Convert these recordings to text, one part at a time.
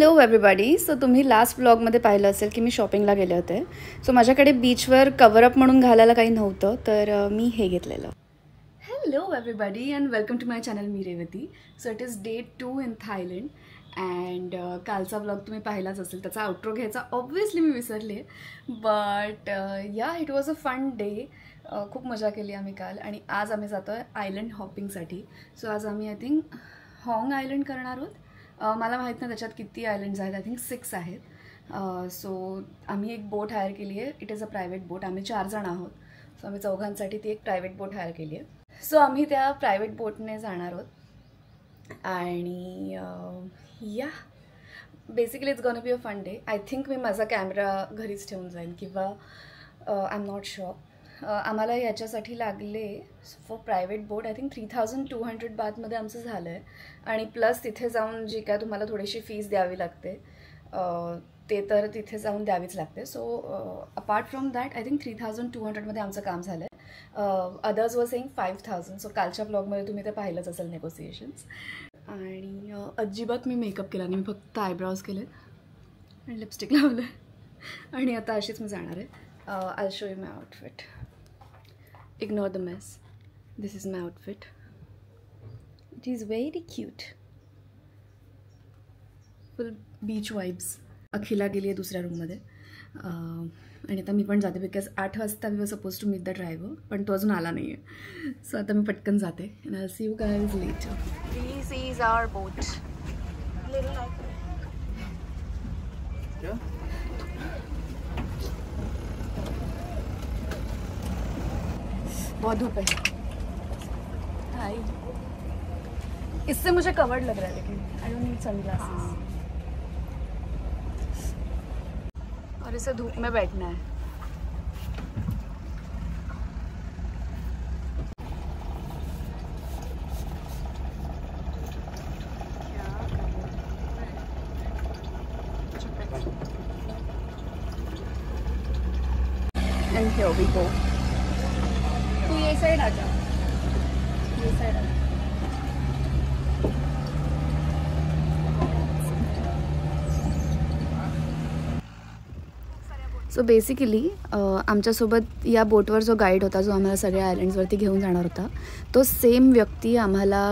Hello everybody. सो तुम्ही last ब्लॉगमध्ये पाहिलं असेल की मी शॉपिंगला गेले होते. सो माझ्याकडे बीचवर कवरअप म्हणून घालायला काही नव्हतं, तर मी हे घेतलेलं. Hello everybody and welcome to my channel मी Revati. So it is day 2 in Thailand and कालचा ब्लॉग तुम्ही पाहिलाच असेल. त्याचा आउट्रो घ्यायचा ऑब्व्हियसली मी विसरले, but yeah it was a fun day. खूप मजा केली आम्ही काल आणि आज आम्ही जातो आहे आयलंड हॉपिंगसाठी. सो आज आम्ही आय थिंक हाँग आयलंड करणार आहोत. मला माहीत नाही त्याच्यात किती आयलंड्स आहेत, आय थिंक 6 आहेत. सो आम्ही एक बोट हायर केली आहे. It is a private boat. आम्ही 4 जण आहोत. सो आम्ही चौघांसाठी ती एक प्रायव्हेट बोट हायर केली आहे. सो आम्ही त्या प्रायव्हेट बोटने जाणार आहोत आणि या basically it's gonna be a fun day. I think मी माझा कॅमेरा घरीच ठेवून जाईन किंवा आय एम नॉट शुअर. आम्हाला याच्यासाठी लागले for private boat I think 3200 बाथमध्ये आमचं झालं आहे आणि प्लस तिथे जाऊन जी काय तुम्हाला थोडीशी फीस द्यावी लागते ते तर तिथे जाऊन द्यावीच लागते. So apart from that I think 3200मध्ये आमचं काम झालं आहे. Others were saying 5000. सो कालच्या ब्लॉगमध्ये तुम्ही ते पाहिलंच असेल नेगोसिएशन्स. आणि अजिबात मी मेकअप केला नाही. मी फक्त आयब्राऊज केले आणि लिपस्टिक लावलं आणि आता अशीच मी जाणार आहे. I'll show you my outfit. Ignore the mess. This is my outfit. It is very cute. Full beach vibes. अखिला गेली आहे दुसऱ्या रूममध्ये आणि आता मी पण जाते बिकॉज 8 वाजता we were suppose to meet the driver, पण तो अजून आला नाही आहे. सो आता मी पटकन जाते and I'll see you guys later. This is our boat. Little like yeah. बहुत धूप है. हाय. इससे मुझे कवर्ड लग रहा है लेकिन आई डोंट नीड सनग्लासेस. और इसे धूप में बैठना है. And here we go. ये साइड आ जा. ये साइड आ जा. सो बेसिकली आमच्यासोबत या बोटवर जो गाईड होता, जो आम्हाला सगळ्या आयलंड्सवरती घेऊन जाणार होता, तो सेम व्यक्ती आम्हाला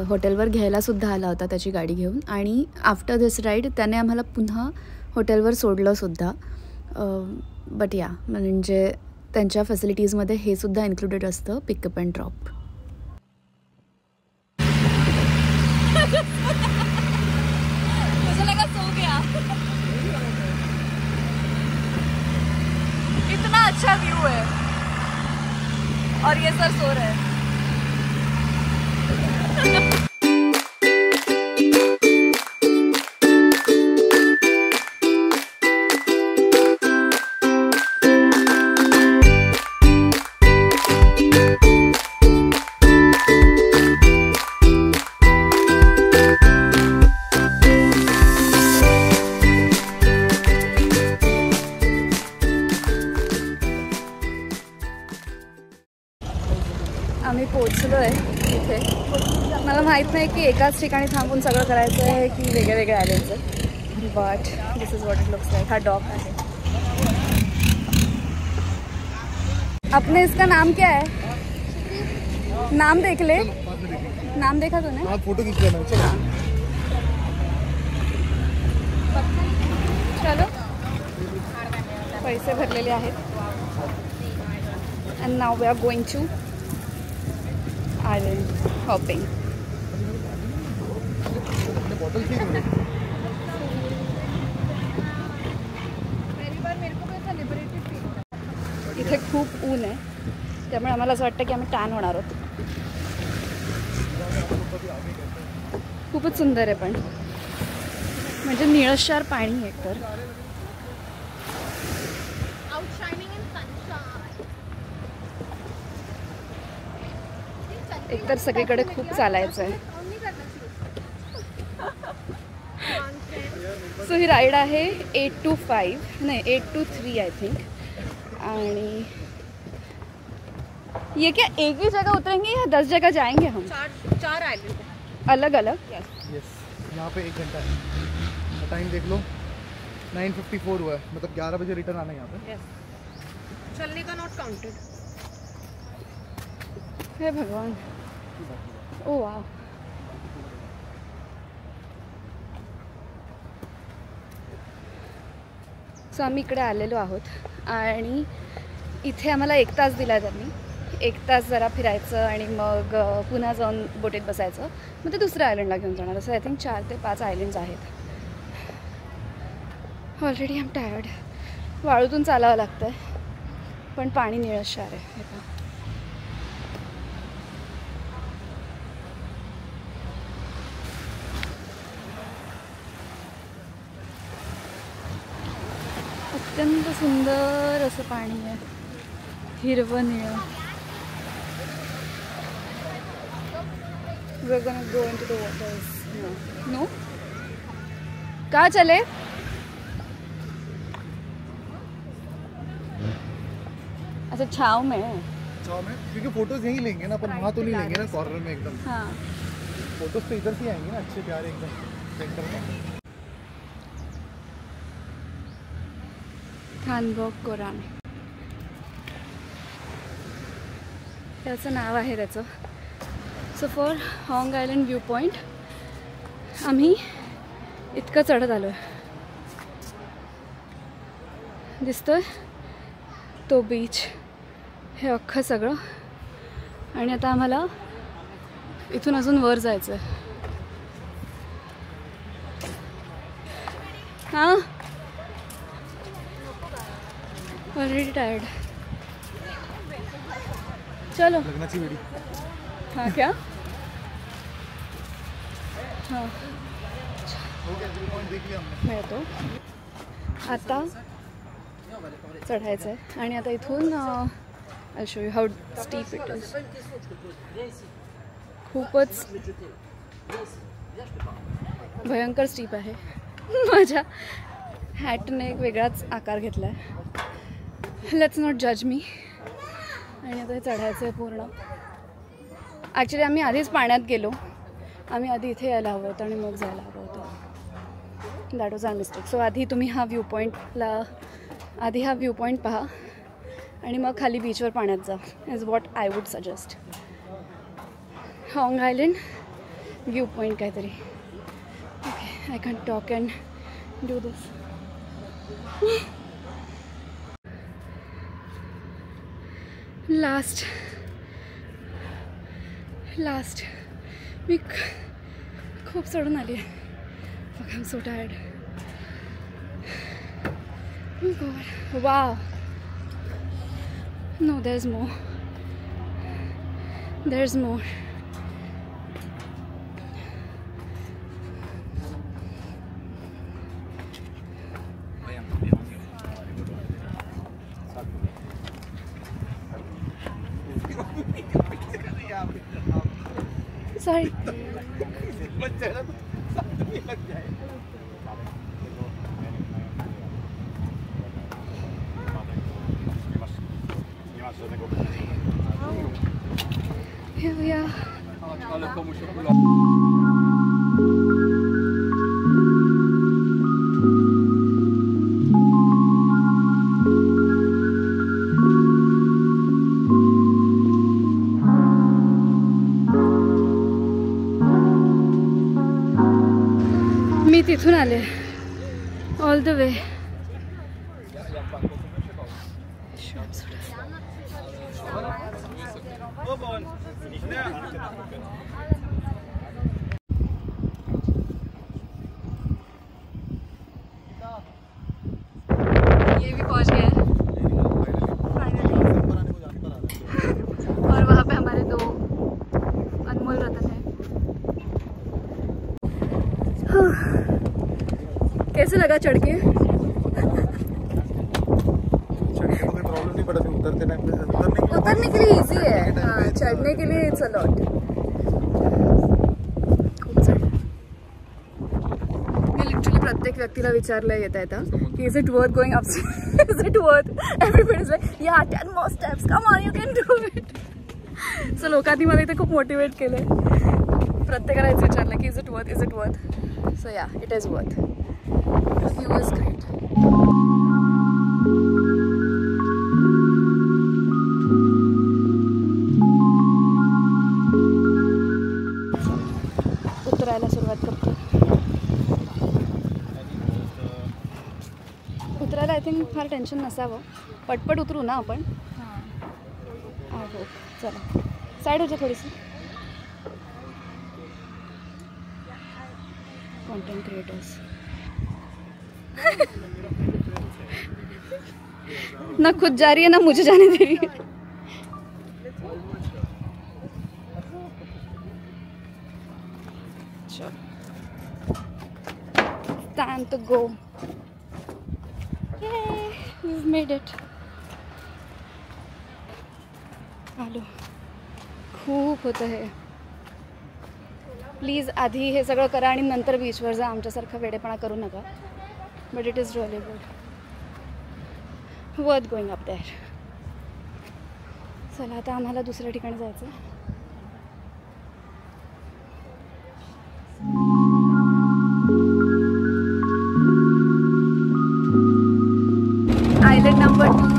हॉटेलवर घ्यायलासुद्धा आला होता त्याची गाडी घेऊन. आणि आफ्टर दिस राईड त्याने आम्हाला पुन्हा हॉटेलवर सोडलंसुद्धा. बट या म्हणजे त्यांच्या फॅसिलिटीजमध्ये हे सुद्धा इन्क्लुडेड असतं, पिकअप अँड ड्रॉप. इतना अच्छा व्यू है और ये सर सो रहे हैं. आम्ही पोचलो आहे इथे. मला माहीत नाही की एकाच ठिकाणी थांबून सगळं करायचं आहे की वेगळ्या वेगळ्या आयलंडचं, but this is what it looks like. हा डॉक आहे. आपने इसका नाम क्या है? नाम देख ले. नाम देखा तूने? फोटो खींच लेना. चलो. पैसे भरलेले आहेत and now we are going to island hopping. इथे खूप ऊन आहे त्यामुळे आम्हाला असं वाटतं की आम्ही टॅन होणार आहोत. खूपच सुंदर आहे पण म्हणजे निळशार पाणी आहे. तर एकतर सगळीकडे खूप चालायचं आहे. सो ही राईड आहे 8 to 5 नाही 8 to 3 आय थिंक. आणि ये क्या एक ही जगह उतरेंगे या 10 जगह जाएंगे हम? 4 आइलैंड अलग अलग. यस यहाँ पे 1 घंटा है. टाइम देख लो 9:54 हुआ है, मतलब 11 बजे रिटर्न आना है यहाँ पे। चलने का नॉट काउंटेड। हे भगवान, ओ वाव। सो आम्ही इकडे आलेलो आहोत आणि इथे आम्हाला 1 तास दिला त्यांनी। 1 तास जरा फिरायचं आणि मग पुन्हा जाऊन बोटीत बसायचं, मग ते दुसऱ्या आयलंडला घेऊन जाणार। असं आय थिंक 4 ते 5 आयलंड्स आहेत। Already I am tired. वाळूतून चालावं लागतं आहे, पण पाणी निळशार आहे। हे पहा, अत्यंत सुंदर असं पाणी आहे, हिरवं निळं। We're gonna go into the waters. No? कहाँ चले? अच्छा, छाँव में। क्योंकि फोटोज यहीं लेंगे ना, अपन वहाँ तो नहीं लेंगे ना कॉर्नर में एकदम। हाँ, फोटोज तो इधर से आएंगे ना, अच्छे प्यारे एकदम सेंटर में। हॅनबॉग कोरान हे असं नाव आहे त्याचं। So for Hong island view point आम्ही इतकं चढत आलो आहे। दिसतोय तो बीच, हे अख्खं सगळं, आणि आता आम्हाला इथून अजून वर जायचं आहे। हां, ऑलरेडी टायर्ड। चलो लग्नाची वेडी। हाँ क्या? हाँ मिळतो। आता चढायचं आहे आणि आता इथून आय show you how steep it is. खूपच भयंकर स्टीप आहे। माझ्या हॅटने एक वेगळाच आकार घेतला आहे। लेट्स नॉट जज मी। आणि आता हे चढायचं आहे पूर्ण। ॲक्च्युली आम्ही आधीच पाण्यात गेलो, आम्ही आधी इथे यायला हवं होतं आणि मग जायला हवं होतं। That was our mistake. So आधी तुम्ही हा व्ह्यू पॉईंट पहा आणि मग खाली बीचवर पाण्यात जा, is what I would suggest. हॉंग आयलंड व्ह्यू पॉईंट काहीतरी। Okay, I can talk and do this. Last मी खूप चढून आली आहे। I am so tired. Wow, no there is more, there is more. Sorry. Here we are. मी तिथून आले ऑल द वे। ये भी पहुंच गए हैं फाइनली, और वहाँ पे हमारे 2 अनमोल रतन हैं। कैसे लगा चढ़ के? कोई प्रॉब्लम नहीं पड़ा, उतरने के लिए इजी है, हाँ, चढ़ने के लिए इट्स अ लॉट। खूप चढ। मी लिटरली प्रत्येक व्यक्तीला विचारलं येता येता की is it worth going up, is it worth? Everybody is like yeah 10 more steps, come on, you can do it. So लोकांनी मला इथे खूप मोटिवेट केलं आहे। प्रत्येकाला विचारलं की is it worth, is it worth? So yeah, it is worth. The view is great. उतरायला सुरुवात करतो. उतरायला आय थिंक फार टेन्शन नसावं. पटपट उतरू ना आपण. हो चला साईड होते थोडीशी. कंटेंट क्रिएटर्स ना खुद जा रही है ना मुझे जाने दे रही है. Time to go. Yay, we've made it. आलो. खूप होतं हे. प्लीज आधी हे सगळं करा आणि नंतर बीचवर जा. आमच्यासारखा वेडेपणा करू नका. But it is really good. Worth going up there. चला आता आम्हाला दुसऱ्या ठिकाणी जायचं. Island number 2.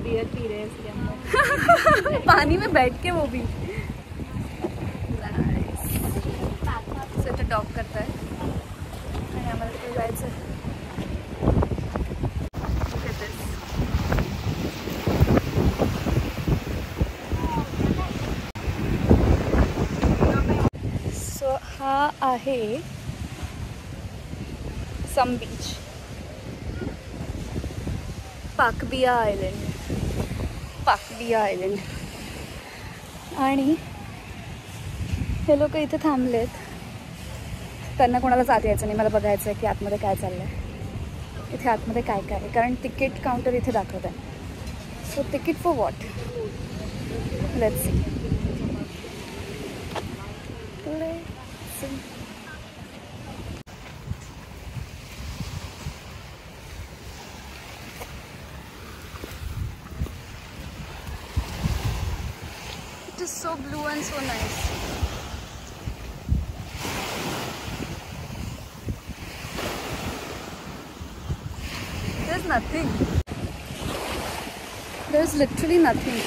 बियर पी रहे हैं इसके अंदर. पानी में बैठ के वो भी. इथे डॉग करता है आणि आम्हाला तिथे जायचं आहे. सो हा आहे सम बीच. पाकबिया आयलंड. पाकबिया आयलंड. आणि हे लोक इथे थांबलेत. त्यांना कोणालाच आत यायचं नाही. मला बघायचं आहे की आतमध्ये काय चाललं आहे. इथे आतमध्ये काय काय आहे. कारण तिकीट काउंटर इथे दाखवत आहे. So ticket for what. Let's see. It is so blue and so nice. There's nothing. There's literally nothing.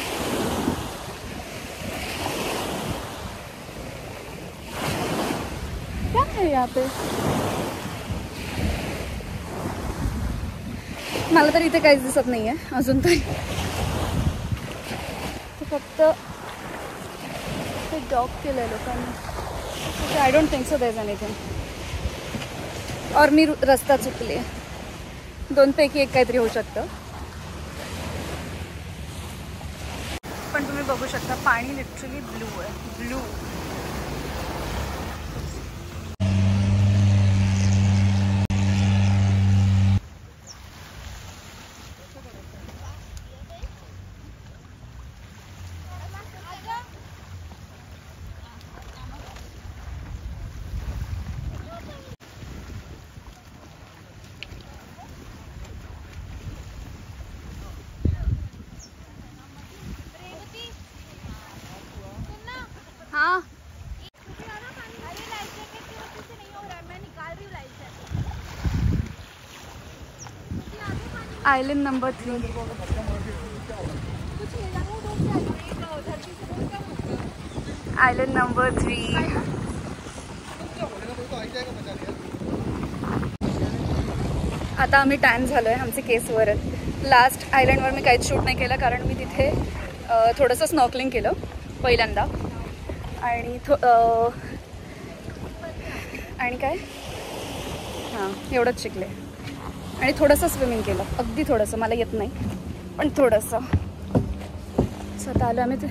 क्या है यहाँ पे? मला तर इथे काहीच दिसत नाही आहे अजून तरी. फक्त डॉग केलं लोकांनी. I don't think so there is anything. और मी रस्ता चुकले. दोनपैकी एक काहीतरी होऊ शकतं. पण तुम्ही बघू शकता पाणी लिटरली ब्लू आहे. ब्लू. हाँ आइलैंड नंबर 3. Island number 3. आता आम्ही टॅन झालो आहे. आमचे केसवर आहेत. लास्ट आयलंडवर मी काहीच शूट नाही केलं कारण मी तिथे थोडंसं स्नॉर्कलिंग केलं पहिल्यांदा. आणि आणि काय हां एवढंच शिकले. आणि थोडंसं स्विमिंग केलं. अगदी थोडंसं. मला येत नाही पण थोडंसं. स्वतः आलं आम्ही ते.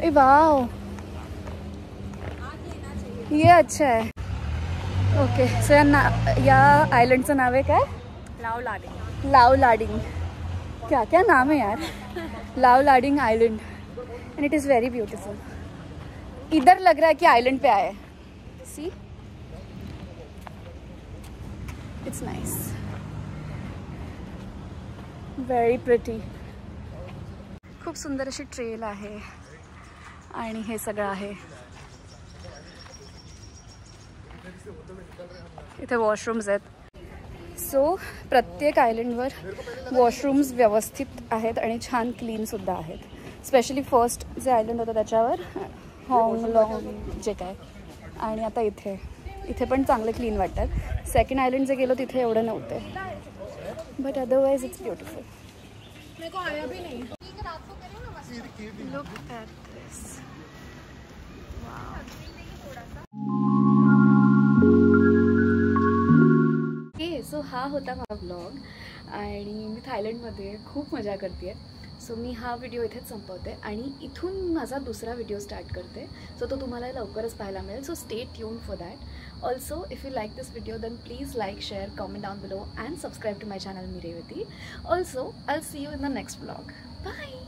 ए वाव ये अच्छा आहे. ओके सो या आयलंडचं नाव आहे काय? लाव लाडिंग. लाव लाडिंग. क्या क्या नाम है यार. लाव लाडिंग island. And it is very beautiful. इधर लग रहा है कि आइलैंड पे आए. See it's nice. Very pretty. खूप सुंदर अशी ट्रेल आहे आणि हे सगळं आहे. इथे वॉशरूम्स आहेत. सो प्रत्येक आयलंडवर वॉशरूम्स व्यवस्थित आहेत आणि छान क्लीनसुद्धा आहेत. स्पेशली फर्स्ट जे आयलंड होतं त्याच्यावर हाँगलाँग जे काय, आणि आता इथे पण चांगले क्लीन वाटतात. सेकंड आयलंड जे गेलो तिथे एवढं नव्हते, but otherwise it's beautiful. Look at this. So हा होता माझा ब्लॉग आणि मी थायलंडमध्ये खूप मजा करते आहे. सो मी हा व्हिडिओ इथेच संपवते आणि इथून माझा दुसरा व्हिडिओ स्टार्ट करते. सो तो तुम्हाला लवकरच पाहायला मिळेल. So stay tune for that. Also if you like this video then please like, share, comment down below and subscribe to my channel मी Revati. Also I will see you in the next blog. Bye.